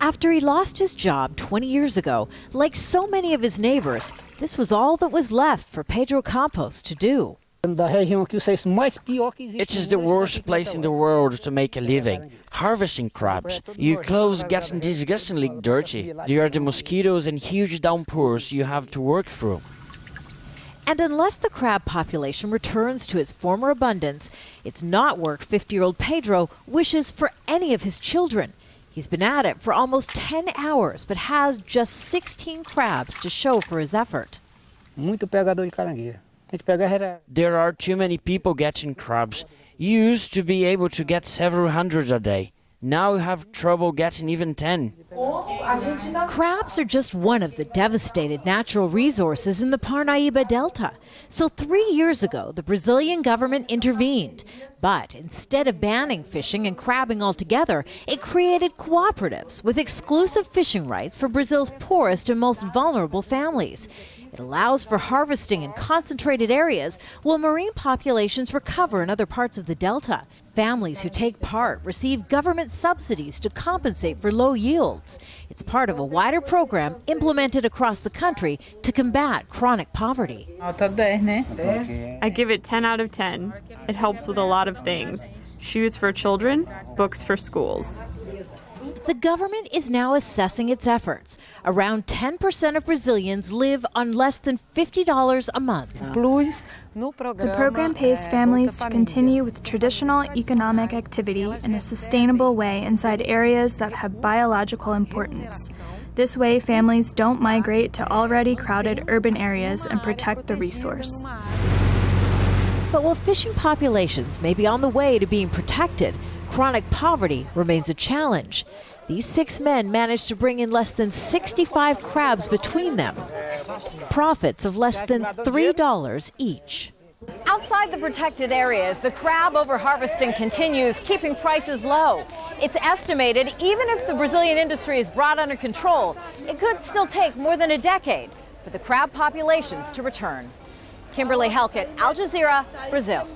After he lost his job 20 years ago, like so many of his neighbors, this was all that was left for PEDRO Campos to do. It is the worst place in the world to make a living, harvesting crabs. Your clothes get disgustingly dirty. There are the mosquitoes and huge downpours you have to work through. And unless the crab population returns to its former abundance, it's not work 50-year-old PEDRO wishes for any of his children. He's been at it for almost 10 hours, but has just 16 crabs to show for his effort. There are too many people getting crabs. You used to be able to get several hundreds a day. Now you have trouble getting even 10. Crabs are just one of the devastated natural resources in the Parnaíba Delta. So 3 years ago, the Brazilian government intervened. But instead of banning fishing and crabbing altogether, it created cooperatives with exclusive fishing rights for Brazil's poorest and most vulnerable families. It allows for harvesting in concentrated areas while marine populations recover in other parts of the Delta. Families who take part receive government subsidies to compensate for low yields. It's part of a wider program implemented across the country to combat chronic poverty. I give it 10 out of 10. It helps with a lot of things. Shoes for children, books for schools. The government is now assessing its efforts. Around 10% of Brazilians live on less than $50 a month. The program pays families to continue with traditional economic activity in a sustainable way inside areas that have biological importance. This way, families don't migrate to already crowded urban areas and protect the resource. But while fishing populations may be on the way to being protected, chronic poverty remains a challenge. These 6 men managed to bring in less than 65 crabs between them, profits of less than $3 each. Outside the protected areas, the crab overharvesting continues, keeping prices low. It's estimated even if the Brazilian industry is brought under control, it could still take more than a decade for the crab populations to return. Kimberly, Halkett, Al Jazeera, Brazil.